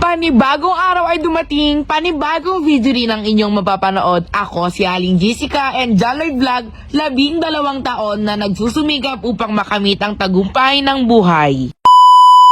Panibagong araw ay dumating, panibagong video rin ang inyong mapapanood. Ako si Aling Jessica and Jaloy Vlog, 12 taon na nagsusumikap upang makamit ang tagumpay ng buhay.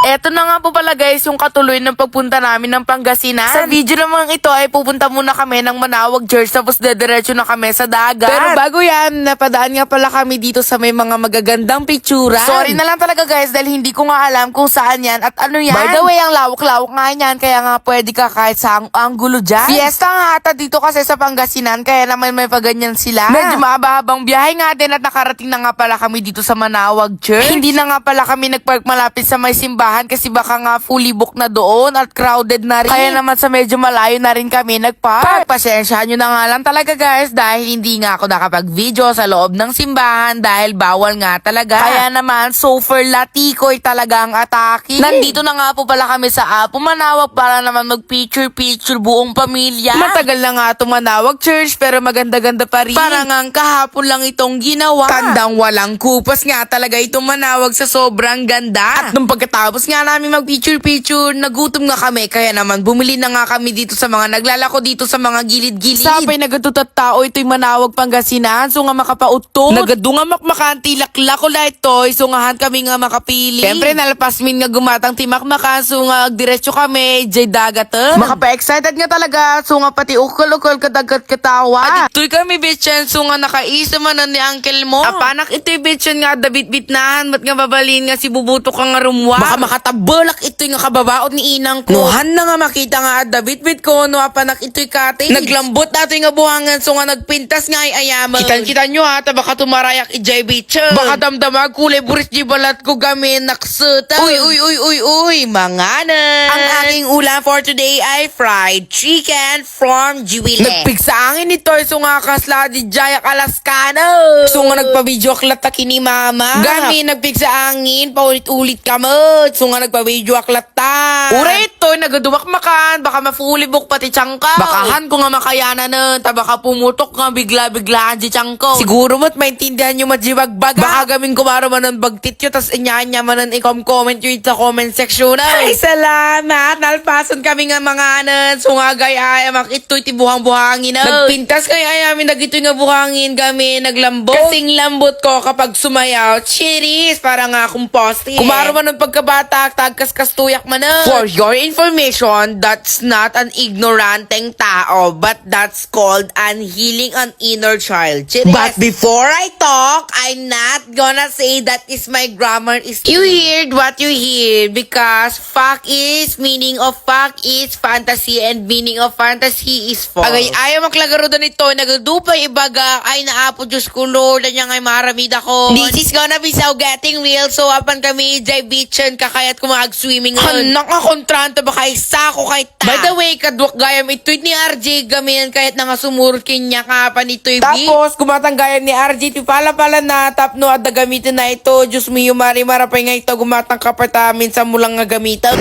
Eto na nga po pala guys, yung katuloy ng pagpunta namin ng Pangasinan. Sa video naman ito ay pupunta muna kami ng Manawag Church tapos dediretso na kami sa dagat. Pero bago yan, napadaan nga pala kami dito sa may mga magagandang picturan. Sorry na lang talaga guys dahil hindi ko nga alam kung saan yan at ano yan. By the way, ang lawak-lawak nga yan kaya nga pwede ka kahit sa anggulo dyan. Fiesta nga ata dito kasi sa Pangasinan kaya naman may paganyan sila. Medyo mahaba-habang biyahe nga din at nakarating na nga pala kami dito sa Manawag Church. Hindi na nga pala kami nagpark malapit sa may simbahan kasi baka nga fully booked na doon at crowded na rin. Kaya naman sa medyo malayo na rin kami nagpark. Pasensyahan nyo na nga lang talaga guys dahil hindi nga ako nakapag-video sa loob ng simbahan dahil bawal nga talaga. Kaya naman super latikoy talaga ang atake. Nandito na nga po pala kami sa Apo Manawag para naman mag-picture buong pamilya. Matagal na nga itong Manawag Church pero maganda-ganda pa rin. Parang ang kahapon lang itong ginawa. Tandang walang kupas nga talaga itong Manawag sa sobrang ganda. At nung pagkatapos nga namin mag-picture, nagutom nga kami. Kaya naman, bumili na nga kami dito sa mga naglalako dito sa mga gilid-gilid. Sapay nagatutat tao, ito'y Manawag Pangasinan. So nga makapauto. Nagadu nga makmakan, tilak-lak ko lahat to. So ngahan kami nga makapili. Siyempre, nalapas min nga gumatang timakmakan. So nga, diretso kami, jay dagat. Makapa-excited nga talaga. So nga, pati ukol-ukol kadagat katawa. At ito'y kami, bitchan. So nga, nakaisa man ni uncle mo. Apanak, ito'y bitchan nga, dabit-bitnahan. Ba't nga babalin nga si Bubuto ka nga rumwa. Baka makatabelak ito'y nga kababaot ni inang ko. Nuhan na nga makita nga at dabit-bit ko. No, apanak ito'y kate. Naglambot nato nga buhangan. So nga, nagpintas nga ay ayaman. Kita nyo ha, baka tumarayak ijay bitchan. Baka damdamag kulay buris di balat ko gamin naksuta. Uy, manganan. Ang aking ulam for today ay fried chicken from Juwile. Nagpigsaangin ito, so nga kasla di jayak alaskano. So nga nagpa-video aklat ta kini mama. Gami nagpigsaangin, paulit-ulit kamot. So nga nagpa-video aklat ta. Ure ito, nagadumak-makan, baka mafulibok pati tiyangkaw. Bakahan ko nga makayana nun, baka pumutok nga bigla-biglaan di tiyangkaw. Siguro mo't maintindihan nyo majiwag-baga. Baka gamin kumaro manon bagtit yun, tas inyanya manon i-comment yun sa comment section. Ay, salamat! Nalpasan kami nga mga anan. So nga gaya, ito'y tibuhang-buhangin. Nagpintas kaya ayamin, nagito'y nga buhangin kami, naglambot. Kasing lambot ko kapag sumayaw. Cheers! Para nga akong poste. Kumaro manon pagkabata, tagkas-kastuyak manon. For your information, that's not an ignoranteng tao, but that's called an healing an inner child. Cheers! But before I talk, I'm not gonna say that is my grammar is. You heard what you hear because fuck is meaning of fuck is fantasy and meaning of fantasy is false. Agay ayaw maklagaro doon ito, nagdupay ibaga, ay naapo Diyos ko Lord, niya ngay maramid ako. This is gonna be so getting real, so apan kami jay beachan kakayat ko mag-swimming. Anak nga kontranta ba kay sako kay ta. By the way, kadwak gayam ito'y ni RJ gamin kahit na nga sumurkin niya kapan ito'y tapos gumatang gayam ni RJ pala na tapno at gamitin na ito. Diyos mo yung marapay nga ito gumatang kapatamin sa mulang nga gamitan.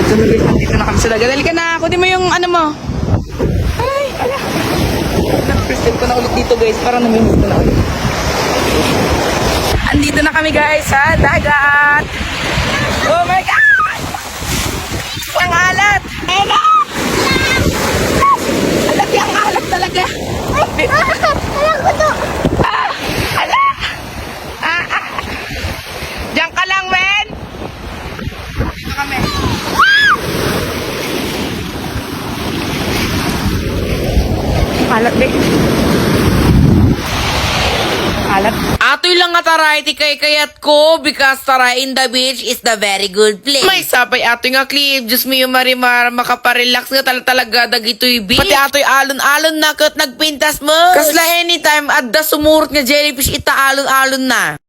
Dito na kami sa dagat. Dali ka na, kunin mo yung ano mo. Ay, ala. Nag-present ko na ulit dito guys, para namimiss ko na ulit. Andito na kami guys sa dagat. Oh my God! Ang alat! Alat yung alat talaga. Alam ko to. Ala! Diyan ka lang, men! Dito kami. Alat, be. Alat. Atoy lang nga taray, tikay kayat ko because taray in the beach is the very good place. May sapay atoy nga clip, Diyos mo yung marimar, makaparelax nga talaga dagito'y beach. Pati atoy alon-alon na kat nagpintas mo. Kasla anytime at da sumurot nga jellyfish ita alon-alon na.